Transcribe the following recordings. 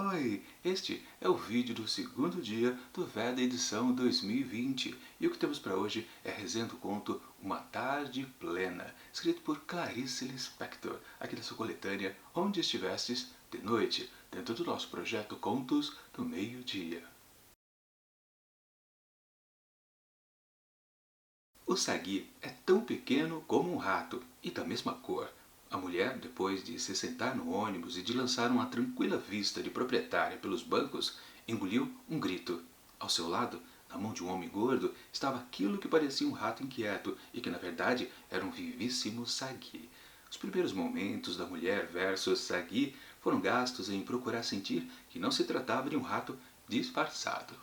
Oi, este é o vídeo do segundo dia do Veda edição 2020 e o que temos para hoje é a resenha do conto Uma Tarde Plena, escrito por Clarice Lispector, aqui da sua coletânea Onde Estivestes de Noite, dentro do nosso projeto Contos do Meio-Dia. O sagui é tão pequeno como um rato e da mesma cor. A mulher, depois de se sentar no ônibus e de lançar uma tranquila vista de proprietária pelos bancos, engoliu um grito. Ao seu lado, na mão de um homem gordo, estava aquilo que parecia um rato inquieto e que na verdade era um vivíssimo sagui. Os primeiros momentos da mulher versus sagui foram gastos em procurar sentir que não se tratava de um rato disfarçado.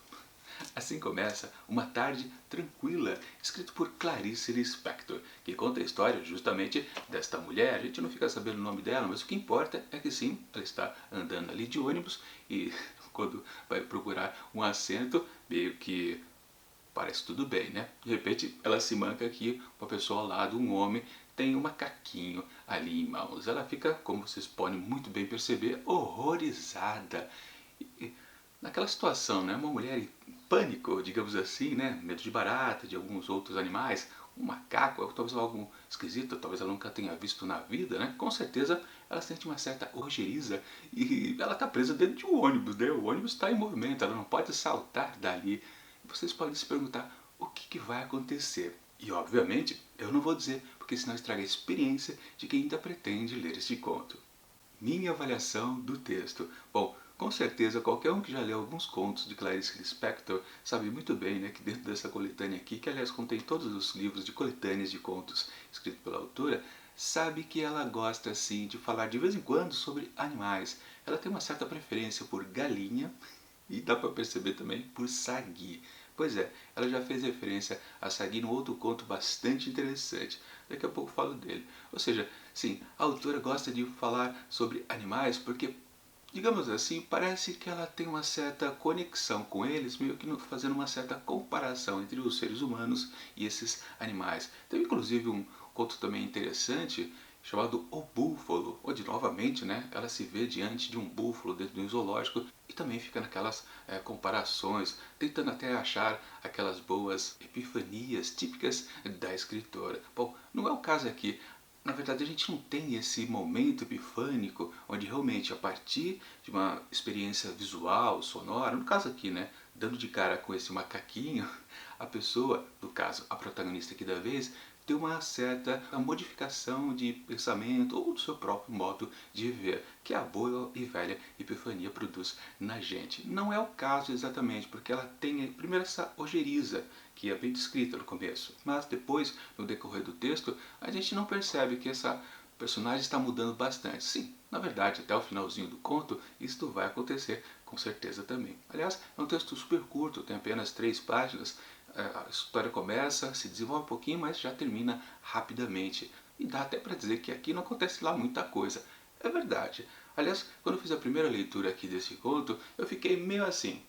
Assim começa Uma Tarde Tranquila, escrito por Clarice Lispector, que conta a história justamente desta mulher. A gente não fica sabendo o nome dela, mas o que importa é que sim, ela está andando ali de ônibus e quando vai procurar um assento, meio que parece tudo bem, né? De repente ela se manca que uma pessoa ao lado, um homem, tem um macaquinho ali em mãos. Ela fica, como vocês podem muito bem perceber, horrorizada. Naquela situação, né? Uma mulher em pânico, digamos assim, né? Medo de barata, de alguns outros animais, um macaco, talvez algo esquisito, talvez ela nunca tenha visto na vida, né? Com certeza ela sente uma certa ojeriza e ela está presa dentro de um ônibus, né? O ônibus está em movimento, ela não pode saltar dali. E vocês podem se perguntar o que vai acontecer. E obviamente eu não vou dizer, porque senão estraga a experiência de quem ainda pretende ler este conto. Minha avaliação do texto. Bom, com certeza qualquer um que já leu alguns contos de Clarice Lispector sabe muito bem, né, que dentro dessa coletânea aqui, que aliás contém todos os livros de coletâneas de contos escritos pela autora, sabe que ela gosta assim de falar de vez em quando sobre animais. Ela tem uma certa preferência por galinha e dá para perceber também por sagui. Pois é, ela já fez referência a sagui num outro conto bastante interessante. Daqui a pouco falo dele. Ou seja, sim, a autora gosta de falar sobre animais porque, digamos assim, parece que ela tem uma certa conexão com eles, meio que fazendo uma certa comparação entre os seres humanos e esses animais. Tem inclusive um conto também interessante chamado O Búfalo, onde novamente, né, ela se vê diante de um búfalo dentro de um zoológico e também fica naquelas comparações, tentando até achar aquelas boas epifanias típicas da escritora. Bom, não é o caso aqui. Na verdade, a gente não tem esse momento epifânico onde realmente, a partir de uma experiência visual, sonora, no caso aqui, né, dando de cara com esse macaquinho, a pessoa, no caso, a protagonista aqui da vez, tem uma certa modificação de pensamento ou do seu próprio modo de viver, que a boa e velha epifania produz na gente. Não é o caso exatamente, porque ela tem primeiro essa ojeriza, que é bem descrita no começo, mas depois, no decorrer do texto, a gente não percebe que essa personagem está mudando bastante. Sim, na verdade, até o finalzinho do conto, isto vai acontecer com certeza também. Aliás, é um texto super curto, tem apenas 3 páginas. A história começa, se desenvolve um pouquinho, mas já termina rapidamente. E dá até para dizer que aqui não acontece lá muita coisa. É verdade. Aliás, quando eu fiz a primeira leitura aqui desse conto, eu fiquei meio assim.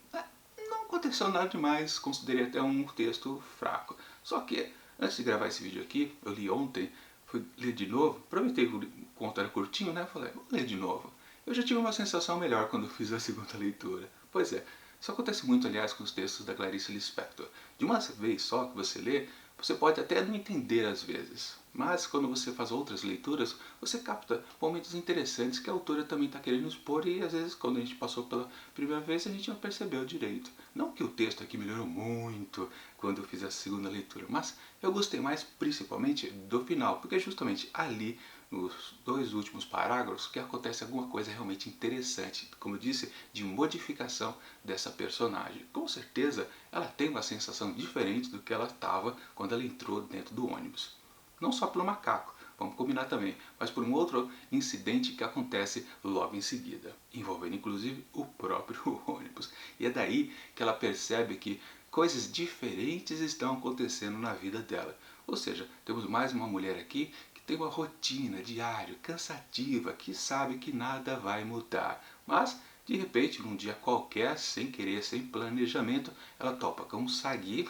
Não aconteceu nada demais, considerei até um texto fraco. Só que, antes de gravar esse vídeo aqui, eu li ontem, fui ler de novo, aproveitei que o conto era curtinho, né? Falei, vou ler de novo. Eu já tive uma sensação melhor quando fiz a segunda leitura. Pois é, isso acontece muito, aliás, com os textos da Clarice Lispector. De uma vez só que você lê, você pode até não entender às vezes, mas quando você faz outras leituras, você capta momentos interessantes que a autora também está querendo expor e às vezes quando a gente passou pela primeira vez a gente não percebeu direito. Não que o texto aqui melhorou muito quando eu fiz a segunda leitura, mas eu gostei mais principalmente do final, porque justamente ali nos 2 últimos parágrafos que acontece alguma coisa realmente interessante, como eu disse, de modificação dessa personagem. Com certeza ela tem uma sensação diferente do que ela estava quando ela entrou dentro do ônibus. Não só pelo macaco, vamos combinar também, mas por um outro incidente que acontece logo em seguida, envolvendo inclusive o próprio ônibus. E é daí que ela percebe que coisas diferentes estão acontecendo na vida dela. Ou seja, temos mais uma mulher aqui que tem uma rotina diária, cansativa, que sabe que nada vai mudar. Mas, de repente, num dia qualquer, sem querer, sem planejamento, ela topa com um sagui.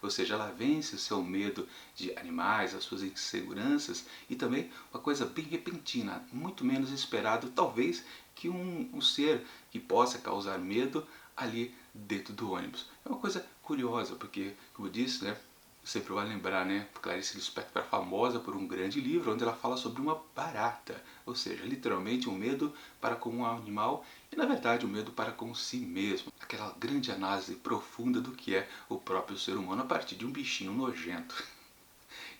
Ou seja, ela vence o seu medo de animais, as suas inseguranças e também uma coisa bem repentina, muito menos esperado, talvez que um ser que possa causar medo ali dentro do ônibus. É uma coisa curiosa, porque, como eu disse, né, sempre vai lembrar, né, Clarice Lispector é famosa por um grande livro onde ela fala sobre uma barata, ou seja, literalmente um medo para com um animal e, na verdade, um medo para com si mesmo. Aquela grande análise profunda do que é o próprio ser humano a partir de um bichinho nojento.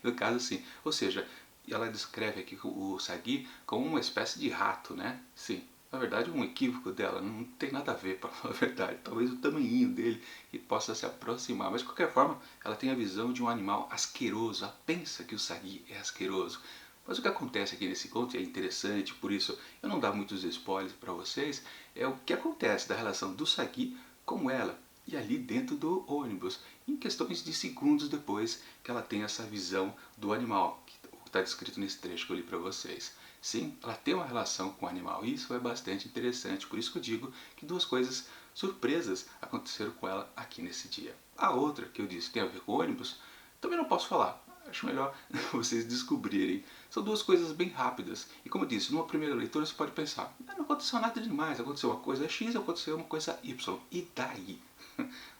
No caso, assim, ou seja, ela descreve aqui o sagui como uma espécie de rato, né? Sim, na verdade, um equívoco dela, não tem nada a ver, para falar a verdade. Talvez o tamanhinho dele que possa se aproximar, mas de qualquer forma, ela tem a visão de um animal asqueroso. Ela pensa que o sagui é asqueroso. Mas o que acontece aqui nesse conto, e é interessante, por isso eu não dou muitos spoilers para vocês, é o que acontece da relação do sagui com ela e ali dentro do ônibus, em questões de segundos depois que ela tem essa visão do animal, que está descrito nesse trecho que eu li para vocês. Sim, ela tem uma relação com o animal e isso é bastante interessante, por isso que eu digo que duas coisas surpresas aconteceram com ela aqui nesse dia. A outra que eu disse que tem a ver com ônibus, também não posso falar, acho melhor vocês descobrirem. São duas coisas bem rápidas e, como eu disse, numa primeira leitura você pode pensar, não aconteceu nada demais, aconteceu uma coisa X e aconteceu uma coisa Y, e daí?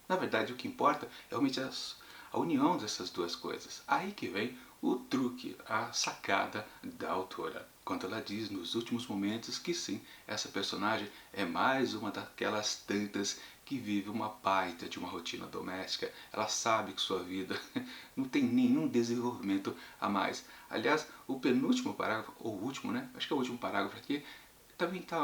Na verdade, o que importa é realmente a união dessas duas coisas. Aí que vem o truque, a sacada da autora. Quando ela diz nos últimos momentos que sim, essa personagem é mais uma daquelas tantas que vive uma baita de uma rotina doméstica. Ela sabe que sua vida não tem nenhum desenvolvimento a mais. Aliás, o penúltimo parágrafo, ou o último, né? Acho que é o último parágrafo aqui, também está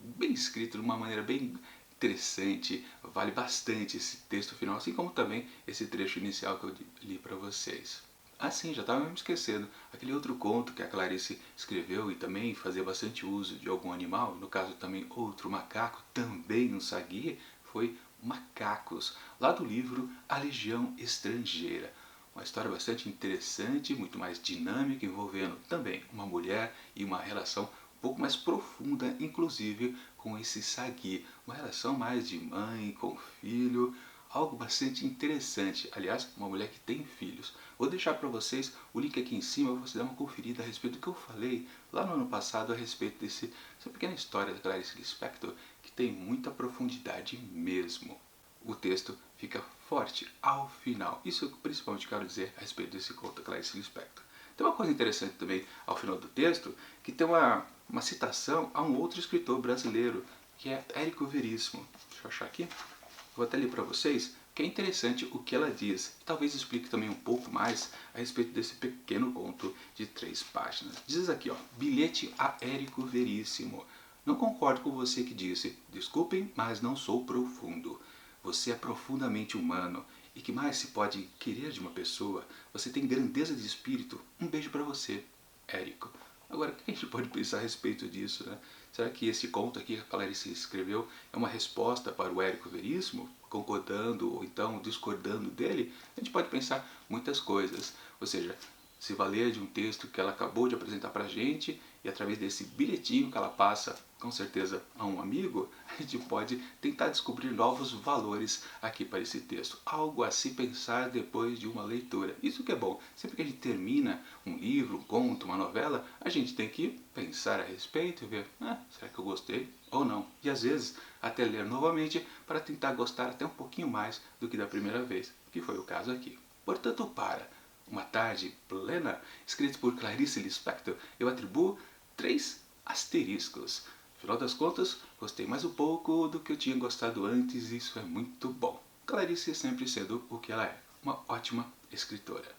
bem escrito de uma maneira bem interessante, vale bastante esse texto final, assim como também esse trecho inicial que eu li para vocês. Assim, já estava me esquecendo, aquele outro conto que a Clarice escreveu e também fazia bastante uso de algum animal, no caso também outro macaco, também um sagui, foi Macacos, lá do livro A Legião Estrangeira. Uma história bastante interessante, muito mais dinâmica, envolvendo também uma mulher e uma relação um pouco mais profunda, inclusive com esse sagui. Uma relação mais de mãe com filho, algo bastante interessante. Aliás, uma mulher que tem filhos. Vou deixar para vocês o link aqui em cima para você dar uma conferida a respeito do que eu falei lá no ano passado a respeito dessa pequena história da Clarice Lispector, que tem muita profundidade mesmo. O texto fica forte ao final. Isso eu principalmente quero dizer a respeito desse conto da Clarice Lispector. Tem uma coisa interessante também ao final do texto, que tem uma citação a um outro escritor brasileiro, que é Érico Veríssimo. Deixa eu achar aqui. Vou até ler para vocês, que é interessante o que ela diz. E talvez explique também um pouco mais a respeito desse pequeno conto de 3 páginas. Diz aqui, ó, bilhete a Érico Veríssimo. Não concordo com você que disse, desculpem, mas não sou profundo. Você é profundamente humano. E que mais se pode querer de uma pessoa? Você tem grandeza de espírito. Um beijo para você, Érico. Agora, o que a gente pode pensar a respeito disso, né? Será que esse conto aqui que a Clarice escreveu é uma resposta para o Érico Veríssimo, concordando ou então discordando dele? A gente pode pensar muitas coisas, ou seja, se valer de um texto que ela acabou de apresentar para a gente e através desse bilhetinho que ela passa, com certeza, a um amigo, a gente pode tentar descobrir novos valores aqui para esse texto. Algo a se pensar depois de uma leitura. Isso que é bom. Sempre que a gente termina um livro, um conto, uma novela, a gente tem que pensar a respeito e ver, será que eu gostei ou não? E às vezes até ler novamente para tentar gostar até um pouquinho mais do que da primeira vez, que foi o caso aqui. Portanto, para Uma Tarde Plena, escrito por Clarice Lispector, eu atribuo 3 asteriscos. Afinal das contas, gostei mais um pouco do que eu tinha gostado antes e isso é muito bom. Clarice sempre sendo o que ela é, uma ótima escritora.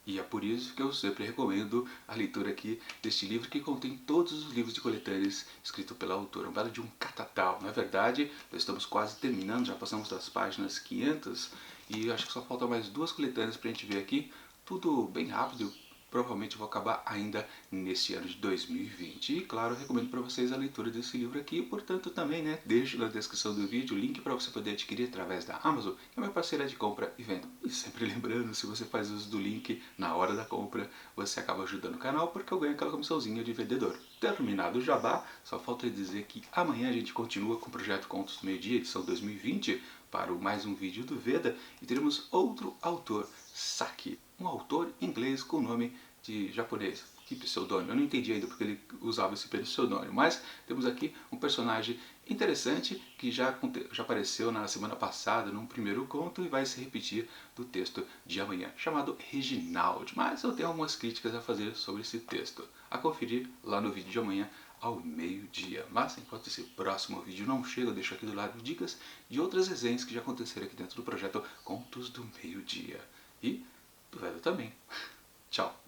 E é por isso que eu sempre recomendo a leitura aqui deste livro que contém todos os livros de coletâneas escritos pela autora. Um belo de um catatal. Na verdade, nós estamos quase terminando, já passamos das páginas 500 e acho que só faltam mais 2 coletâneas para a gente ver aqui. Tudo bem rápido, provavelmente vou acabar ainda neste ano de 2020. E claro, eu recomendo para vocês a leitura desse livro aqui, portanto também, né, deixo na descrição do vídeo o link para você poder adquirir através da Amazon, que é minha parceira de compra e venda. E sempre lembrando, se você faz uso do link na hora da compra, você acaba ajudando o canal, porque eu ganho aquela comissãozinha de vendedor. Terminado o jabá, só falta dizer que amanhã a gente continua com o projeto Contos do Meio-Dia, edição 2020, para mais um vídeo do Veda, e teremos outro autor, Saki, um autor inglês com nome de japonês, Que pseudônimo? Eu não entendi ainda porque ele usava esse pseudônimo, mas temos aqui um personagem interessante que já apareceu na semana passada num primeiro conto e vai se repetir no texto de amanhã, chamado Reginald. Mas eu tenho algumas críticas a fazer sobre esse texto, a conferir lá no vídeo de amanhã ao meio-dia. Mas enquanto esse próximo vídeo não chega, eu deixo aqui do lado dicas de outras resenhas que já aconteceram aqui dentro do projeto Contos do Meio-Dia. E do velho também. Tchau!